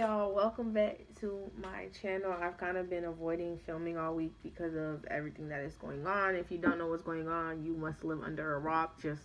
y'all, welcome back to my channel. I've kind of been avoiding filming all week because of everything that is going on. If you don't know what's going on, you must live under a rock. Just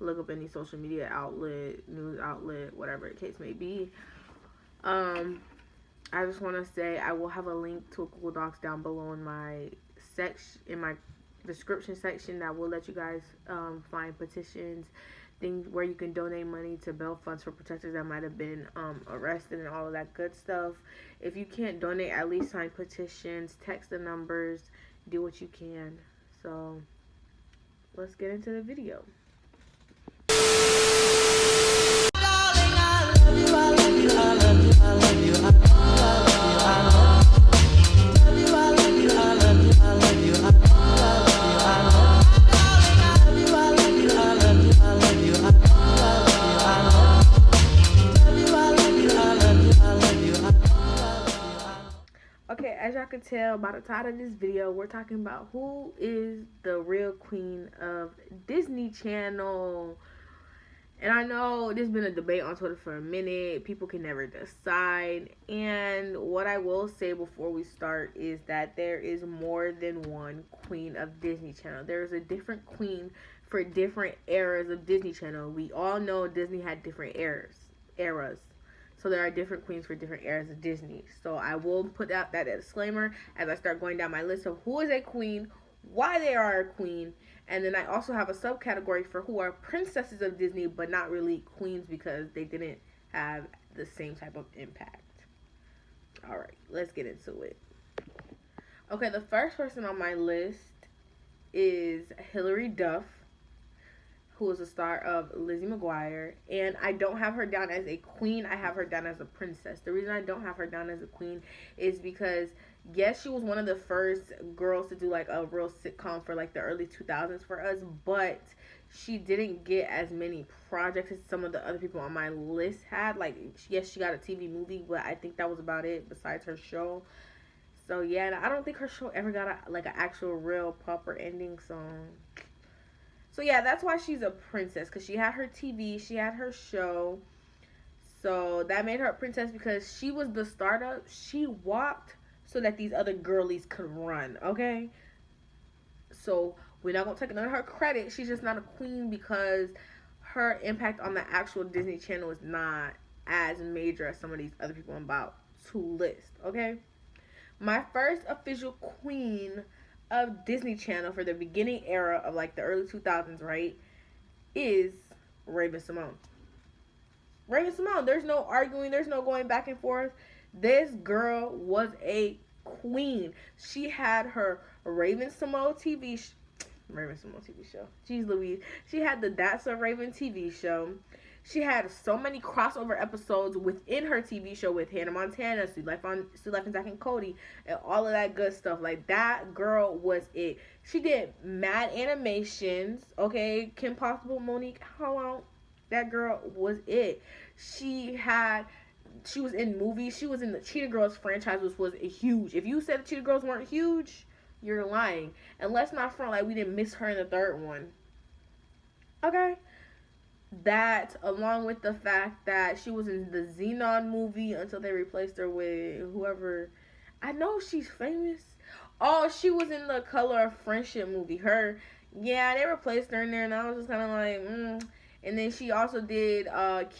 look up any social media outlet, news outlet, whatever the case may be. I just want to say I will have a link to a Google Docs down below in my description section that will let you guys find petitions, things where you can donate money to bail funds for protectors that might have been arrested and all of that good stuff. If you can't donate, at least sign petitions, text the numbers, do what you can. So let's get into the video. Okay, as y'all can tell by the title of this video, we're talking about who is the real queen of Disney Channel. And I know there's been a debate on Twitter for a minute. People can never decide. And what I will say before we start is that there is more than one queen of Disney Channel. There is a different queen for different eras of Disney Channel. We all know Disney had different eras. So there are different queens for different eras of Disney. So I will put out that disclaimer as I start going down my list of who is a queen, why they are a queen, and then I also have a subcategory for who are princesses of Disney but not really queens because they didn't have the same type of impact. Alright, let's get into it. Okay, the first person on my list is Hilary Duff, who is a star of Lizzie McGuire, and I don't have her down as a queen, I have her down as a princess. The reason I don't have her down as a queen is because, yes, she was one of the first girls to do like a real sitcom for like the early 2000s for us, but she didn't get as many projects as some of the other people on my list had. Like, yes, she got a TV movie, but I think that was about it besides her show. So yeah, and I don't think her show ever got an actual real proper ending song. So yeah, that's why she's a princess, because she had her TV, she had her show. So that made her a princess because she was the startup. She walked so that these other girlies could run, okay? So we're not going to take none of her credit. She's just not a queen because her impact on the actual Disney Channel is not as major as some of these other people I'm about to list, okay? My first official queen of Disney Channel for the beginning era of like the early 2000s, right, is Raven-Symoné. Raven-Symoné, there's no arguing, there's no going back and forth. This girl was a queen. She had her Raven-Symoné TV show. Jeez Louise. She had the That's a Raven TV show. She had so many crossover episodes within her TV show with Hannah Montana, Sweet Life and Zack and Cody, and all of that good stuff. Like, that girl was it. She did mad animations, okay? Kim Possible, Monique, hello. That girl was it. She was in movies. She was in the Cheetah Girls franchise, which was huge. If you said the Cheetah Girls weren't huge, you're lying. And let's not front like we didn't miss her in the third one. Okay? That, along with the fact that she was in the Xenon movie until they replaced her with whoever. I know she's famous. Oh, she was in the Color of Friendship movie. Yeah, they replaced her in there, and I was just kind of like, And then she also did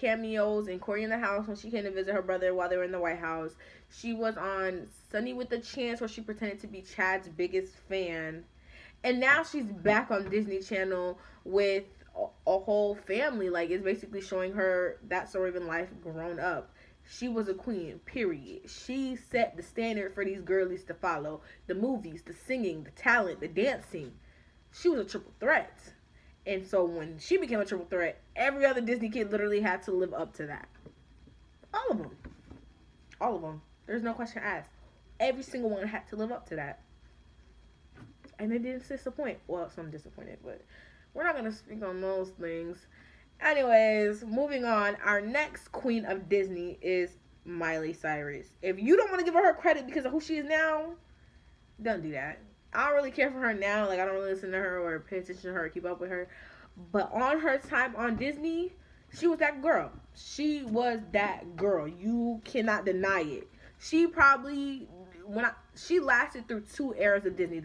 cameos in Cory in the House when she came to visit her brother while they were in the White House. She was on Sunny with a Chance where she pretended to be Chad's biggest fan. And now she's back on Disney Channel with a whole family. Like, it's basically showing her That's a Raven life grown up. She was a queen, period. She set the standard for these girlies to follow. The movies, the singing, the talent, the dancing. She was a triple threat. And so when she became a triple threat, every other Disney kid literally had to live up to that. All of them. All of them. There's no question asked. Every single one had to live up to that. And they didn't disappoint. Well, some disappointed, but we're not going to speak on those things. Anyways, moving on. Our next queen of Disney is Miley Cyrus. If you don't want to give her credit because of who she is now, don't do that. I don't really care for her now. Like, I don't really listen to her or pay attention to her or keep up with her. But on her time on Disney, She was that girl. She was that girl. You cannot deny it. She probably she lasted through 2 eras of Disney.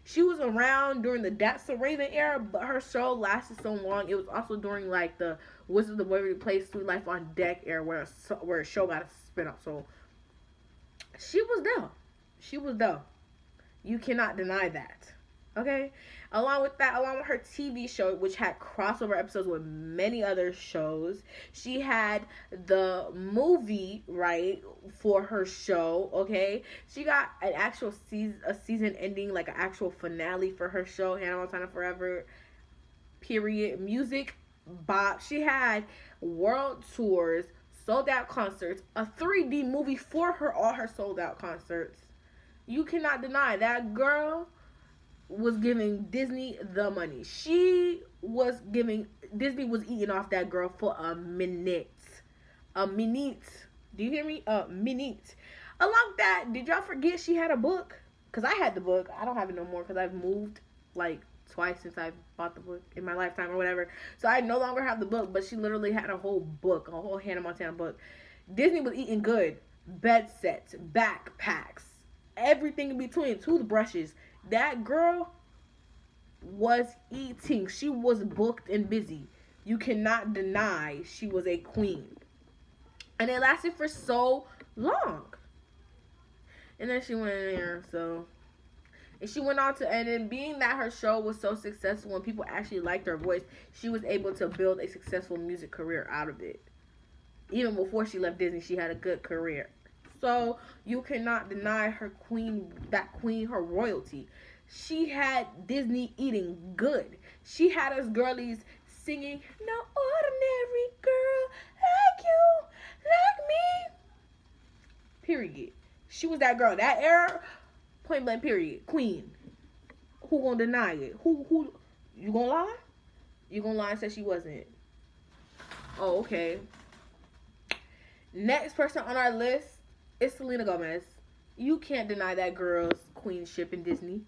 She was around during the That's So Raven era, but her show lasted so long. It was also during like the Wizards of Waverly Place, Sweet Life on Deck era, where a show got a spin off. So she was there. She was there. You cannot deny that. Okay? Along with that, along with her TV show, which had crossover episodes with many other shows, she had the movie, right, for her show, okay? She got an actual season ending, like an actual finale for her show, Hannah Montana Forever, period. Music, bop. She had world tours, sold out concerts, a 3D movie for all her sold out concerts. You cannot deny that girl was giving Disney the money. Disney was eating off that girl for a minute. A minute. Do you hear me? A minute. Along with that, did y'all forget she had a book? Because I had the book. I don't have it no more because I've moved like twice since I bought the book in my lifetime or whatever. So I no longer have the book, but she literally had a whole book, a whole Hannah Montana book. Disney was eating good. Bed sets, backpacks, everything in between, toothbrushes. That girl was eating. She was booked and busy. You cannot deny she was a queen. And it lasted for so long. And then she went in there, so. And she went on to, and then being that her show was so successful and people actually liked her voice, she was able to build a successful music career out of it. Even before she left Disney, she had a good career. So you cannot deny her her royalty. She had Disney eating good. She had us girlies singing, "No ordinary girl like you, like me." Period. She was that girl. That era, point blank, period. Queen. Who gonna deny it? Who, you gonna lie? You gonna lie and say she wasn't? Oh, okay. Next person on our list is Selena Gomez. You can't deny that girl's queenship in Disney.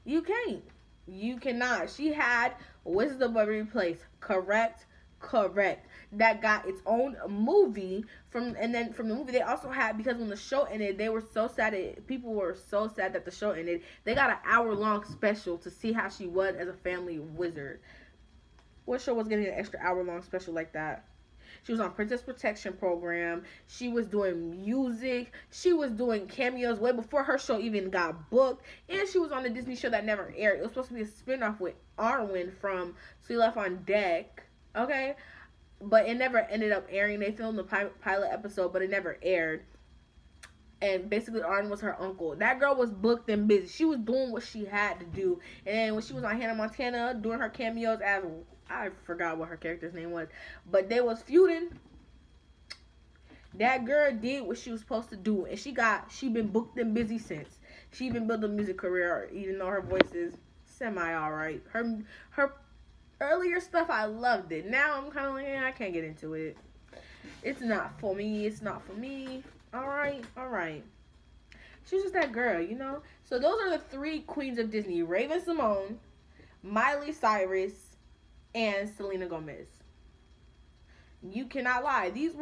You can't. You cannot. She had Wizards of Waverly Place. Correct. That got its own movie and then from the movie they also had, because when the show ended, they were so sad. People were so sad that the show ended. They got an hour-long special to see how she was as a family wizard. What show was getting an extra hour-long special like that? She was on Princess Protection Program. She was doing music. She was doing cameos way before her show even got booked. And she was on the Disney show that never aired. It was supposed to be a spinoff with Arwen from Sweet Life on Deck. Okay? But it never ended up airing. They filmed the pilot episode, but it never aired. And basically, Arwen was her uncle. That girl was booked and busy. She was doing what she had to do. And when she was on Hannah Montana, doing her cameos as, I forgot what her character's name was, but they was feuding. That girl did what she was supposed to do, and she been booked and busy since. She been building a music career, even though her voice is semi alright. Her earlier stuff, I loved it. Now I'm kind of like, I can't get into it. It's not for me. Alright. She's just that girl, you know? So those are the 3 queens of Disney: Raven-Symoné, Miley Cyrus, and Selena Gomez. You cannot lie. These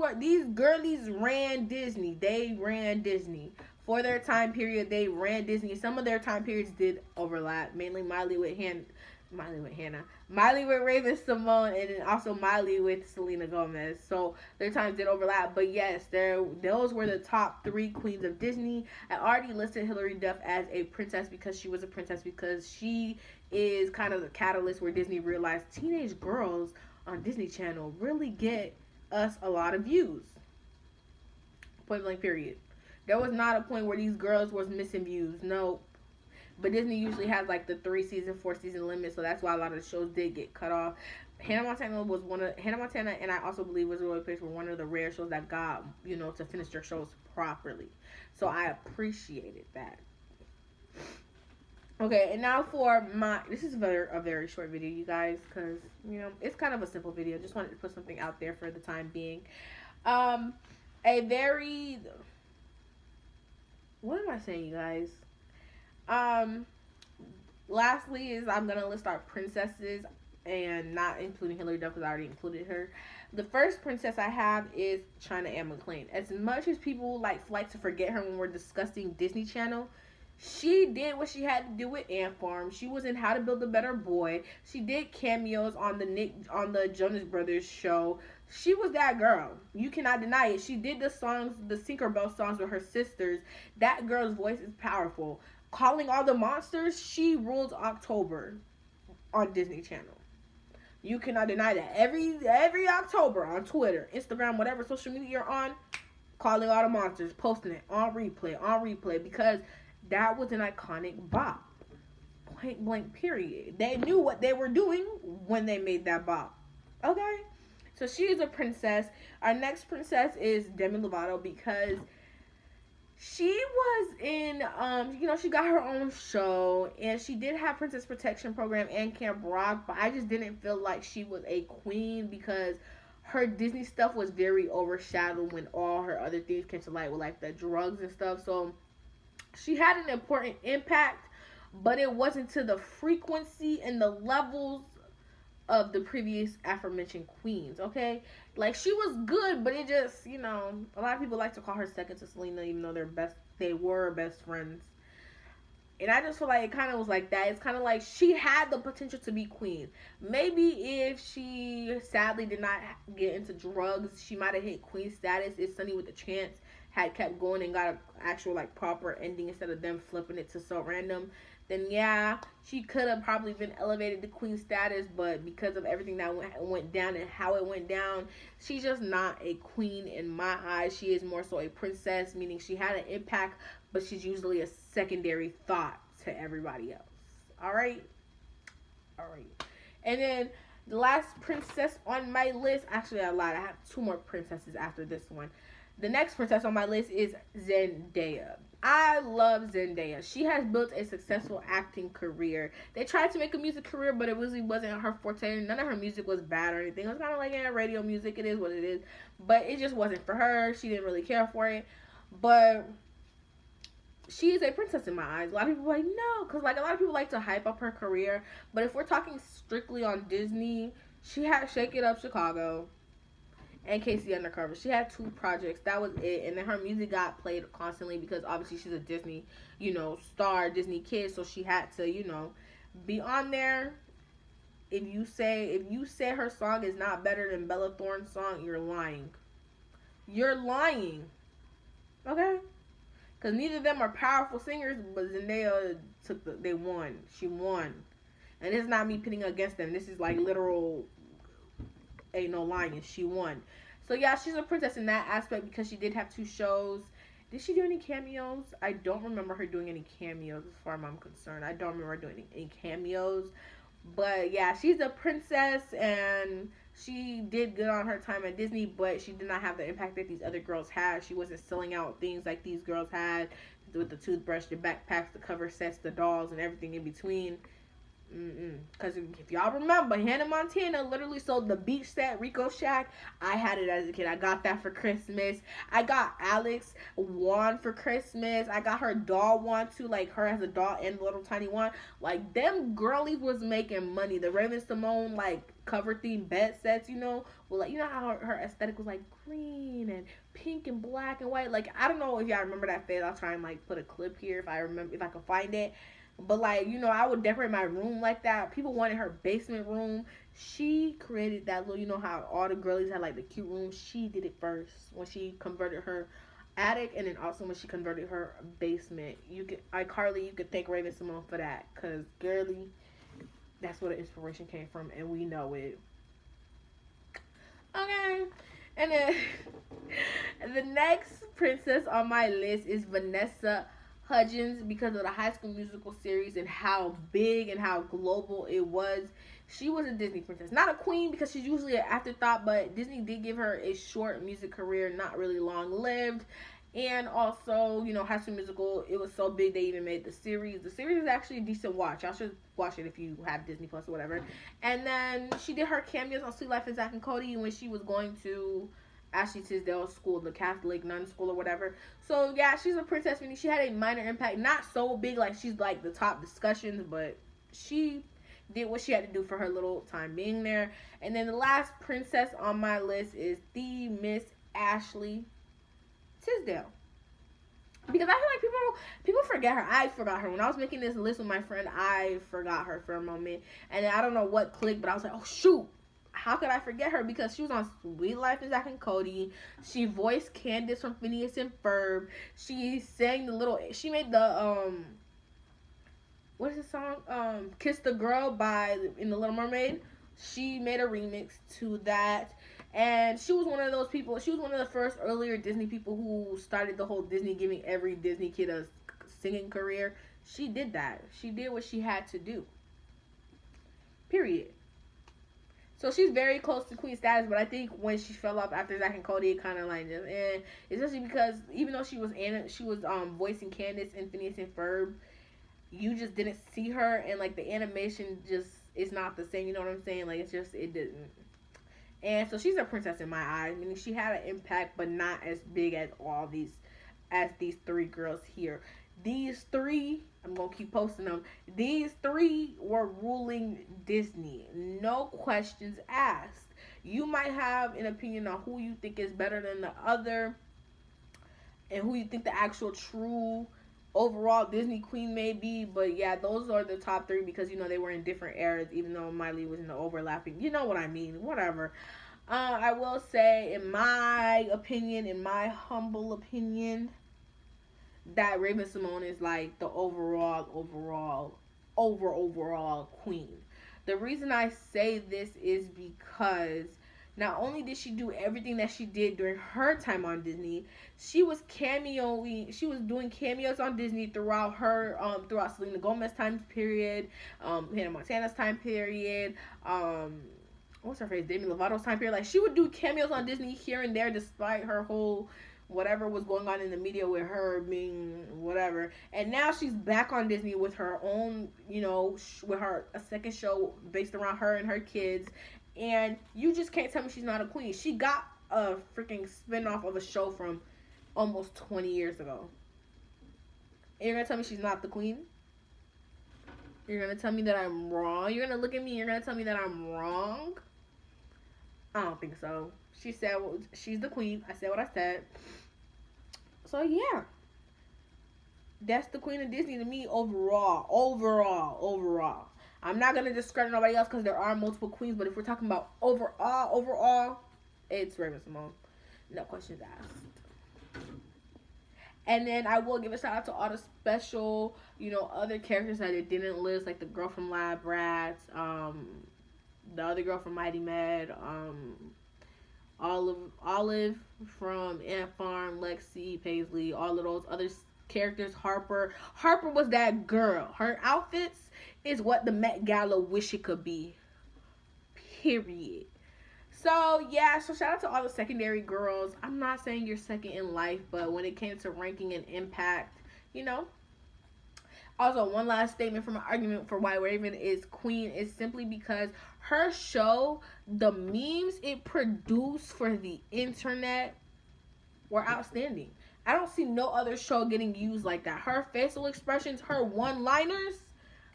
girlies ran Disney. They ran Disney. For their time period, they ran Disney. Some of their time periods did overlap. Mainly Miley with Hannah. Miley with Raven-Symoné, and then also Miley with Selena Gomez. So their times did overlap. But yes, those were the top 3 queens of Disney. I already listed Hilary Duff as a princess because she was a princess, because she is kind of the catalyst where Disney realized teenage girls on Disney Channel really get us a lot of views. Point blank, period. There was not a point where these girls was missing views. No. But Disney usually has like the 3-season, 4-season limit, so that's why a lot of the shows did get cut off. Hannah Montana and I also believe Wizards of Waverly Place were one of the rare shows that got, to finish their shows properly. So I appreciated that. Okay, and now for this is a very short video, you guys, because, it's kind of a simple video. Just wanted to put something out there for the time being. What am I saying, you guys? Lastly is I'm going to list our princesses, and not including Hilary Duff because I already included her. The first princess I have is China Anne McClain. As much as people like to forget her when we're discussing Disney Channel, she did what she had to do with Ant Farm. She was in How to Build a Better Boy. She did cameos on the Jonas Brothers show. She was that girl. You cannot deny it. She did the songs, the Tinkerbell songs with her sisters. That girl's voice is powerful. Calling All the Monsters, she rules October on Disney Channel. You cannot deny that. Every October on Twitter, Instagram, whatever social media you're on, Calling All the Monsters, posting it on replay, because that was an iconic bop. Point blank, period. They knew what they were doing when they made that bop. Okay? So she is a princess. Our next princess is Demi Lovato, because she was in, she got her own show, and she did have Princess Protection Program and Camp Rock, but I just didn't feel like she was a queen, because her Disney stuff was very overshadowed when all her other things came to light with like the drugs and stuff. So she had an important impact, but it wasn't to the frequency and the levels of the previous aforementioned queens, okay? Like, she was good, but it just, a lot of people like to call her second to Selena, even though they were best friends. And I just feel like it kind of was like that. It's kind of like she had the potential to be queen. Maybe if she sadly did not get into drugs, she might have hit queen status if Sunny with the Chance had kept going and got an actual like proper ending instead of them flipping it to So Random. Then yeah, she could have probably been elevated to queen status, but because of everything that went down and how it went down, she's just not a queen in my eyes. She is more so a princess, meaning she had an impact, but she's usually a secondary thought to everybody else. Alright? And then the last princess on my list, actually I lied, I have two more princesses after this one. The next princess on my list is Zendaya. I love Zendaya. She has built a successful acting career. They tried to make a music career, but it really wasn't her forte. None of her music was bad or anything. It was kind of like, radio music. It is what it is. But it just wasn't for her. She didn't really care for it. But she is a princess in my eyes. A lot of people are like, no. Because like a lot of people like to hype up her career. But if we're talking strictly on Disney, she had Shake It Up Chicago and Casey Undercover. She had 2 projects. That was it. And then her music got played constantly because obviously she's a Disney, star, Disney kid. So she had to, be on there. If you say her song is not better than Bella Thorne's song, you're lying. You're lying. Okay? Because neither of them are powerful singers, but Zendaya they won. She won. And it's not me pitting against them. This is like literal, ain't no lying. She won. So yeah, she's a princess in that aspect because she did have 2 shows. Did she do any cameos? I don't remember her doing any cameos as far as I'm concerned. I don't remember her doing any cameos. But yeah, she's a princess and she did good on her time at Disney, but she did not have the impact that these other girls had. She wasn't selling out things like these girls had with the toothbrush, the backpacks, the cover sets, the dolls, and everything in between. Because if y'all remember, Hannah Montana literally sold the beach set Rico Shack. I had it as a kid. I got that for Christmas. I got Alex wand for Christmas. I got her doll wand too, like her as a doll and the little tiny wand. Like, them girlies was making money. The Raven Simone like cover theme bed sets, well, like, how her aesthetic was like green and pink and black and white. Like, I don't know if y'all remember that phase. I'll try and like put a clip here if I can find it. But like, I would decorate my room like that. People wanted her basement room. She created that little, how all the girlies had like the cute room. She did it first when she converted her attic, and then also when she converted her basement. iCarly, you could thank Raven Simone for that, cause girly, that's where the inspiration came from, and we know it. Okay, and then the next princess on my list is Vanessa Hudgens, because of the High School Musical series and how big and how global it was. She was a Disney princess. Not a queen because she's usually an afterthought, but Disney did give her a short music career, not really long lived. And also, High School Musical, it was so big they even made the series. The series is actually a decent watch. Y'all should watch it if you have Disney Plus or whatever. And then she did her cameos on Sweet Life of Zack and Cody when she was going to Ashley Tisdale's school, the Catholic nun school or whatever. So yeah, she's a princess, meaning she had a minor impact. Not so big like she's like the top discussions, but she did what she had to do for her little time being there. And then the last princess on my list is the Miss Ashley Tisdale. Because I feel like people forget her. I forgot her. When I was making this list with my friend, I forgot her for a moment. And I don't know what clicked, but I was like, oh, shoot. How could I forget her? Because she was on Sweet Life of Zack and Cody. She voiced Candace from Phineas and Ferb. She sang she made the, what is the song? Kiss the Girl in The Little Mermaid. She made a remix to that. And she was one of those people. She was one of the first earlier Disney people who started the whole Disney giving every Disney kid a singing career. She did that. She did what she had to do. Period. So she's very close to queen status, but I think when she fell off after Zack and Cody, it kind of like just, especially because even though she was voicing Candace in Phineas and Ferb, you just didn't see her, and like the animation just is not the same. You know what I'm saying? Like it didn't. And so she's a princess in my eyes. Meaning she had an impact, but not as big as these three girls here. These three, I'm going to keep posting them. These three were ruling Disney. No questions asked. You might have an opinion on who you think is better than the other, and who you think the actual true overall Disney queen may be, but yeah, those are the top three because they were in different eras, even though Miley was in the overlapping. You know what I mean? Whatever. I will say, in my humble opinion, that Raven-Symoné is like the overall queen. The reason I say this is because not only did she do everything that she did during her time on Disney, she was doing cameos on Disney throughout Selena Gomez time period, Hannah Montana's time period, what's her face, Demi Lovato's time period. Like, she would do cameos on Disney here and there despite her whole whatever was going on in the media with her being whatever. And now she's back on Disney with her own, with a second show based around her and her kids. And you just can't tell me she's not a queen. She got a freaking spinoff of a show from almost 20 years ago. And you're going to tell me she's not the queen? You're going to tell me that I'm wrong? You're going to look at me and you're going to tell me that I'm wrong? I don't think so. She said she's the queen. I said what I said. So, yeah. That's the queen of Disney to me overall. I'm not going to discredit nobody else because there are multiple queens. But if we're talking about overall, it's Raven-Symoné. No questions asked. And then I will give a shout out to all the special, other characters that it didn't list. Like the girl from Lab Rats. The other girl from Mighty Med. Olive from Ant Farm. Lexi, Paisley. All of those other characters. Harper was that girl. Her outfits is what the Met Gala wish it could be. Period. So, yeah, so shout out to all the secondary girls. I'm not saying you're second in life, but when it came to ranking and impact, Also, one last statement from an argument for why Raven is queen is simply because her show, the memes it produced for the internet were outstanding. I don't see no other show getting used like that. Her facial expressions, her one-liners,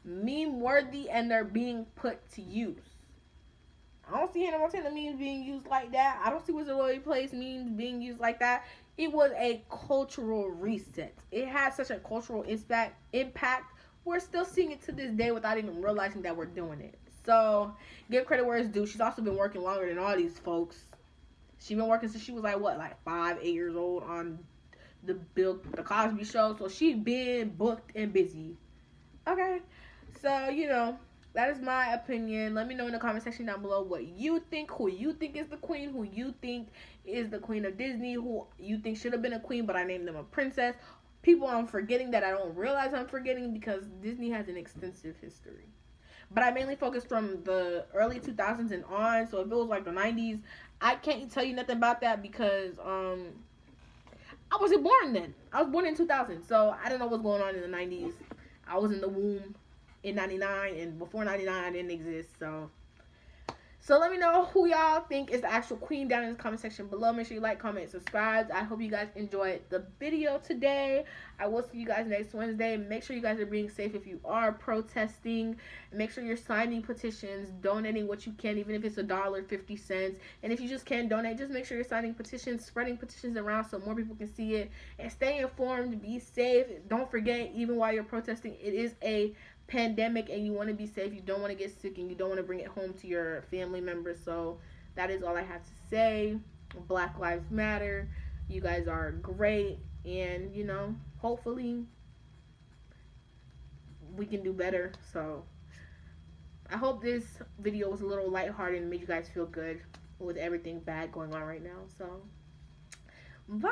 meme-worthy, and they're being put to use. I don't see Hannah Montana memes being used like that. I don't see Wizard Lloyd Place memes being used like that. It was a cultural reset. It had such a cultural impact. We're still seeing it to this day without even realizing that we're doing it. So, give credit where it's due. She's also been working longer than all these folks. She's been working since she was like 5, 8 years old on the Cosby Show. So, she's been booked and busy. Okay. So, that is my opinion. Let me know in the comment section down below what you think, who you think is the queen, who you think is the queen of Disney, who you think should have been a queen, but I named them a princess. People I'm forgetting that I don't realize I'm forgetting because Disney has an extensive history. But I mainly focus from the early 2000s and on. So if it was like the 90s, I can't tell you nothing about that because I wasn't born then. I was born in 2000. So I don't know what's going on in the 90s. I was in the womb in 99, and before 99 I didn't exist. So So let me know who y'all think is the actual queen down in the comment section below. Make sure you like, comment, subscribe. I hope you guys enjoyed the video today. I will see you guys next Wednesday. Make sure you guys are being safe if you are protesting. Make sure you're signing petitions, donating what you can, even if it's $1.50. And if you just can't donate, just make sure you're signing petitions, spreading petitions around so more people can see it. And stay informed, be safe. Don't forget, even while you're protesting, it is a pandemic and you want to be safe. You don't want to get sick and you don't want to bring it home to your family members. So that is all I have to say. Black Lives Matter. You guys are great, and hopefully we can do better. So I hope this video was a little lighthearted and made you guys feel good with everything bad going on right now. So bye.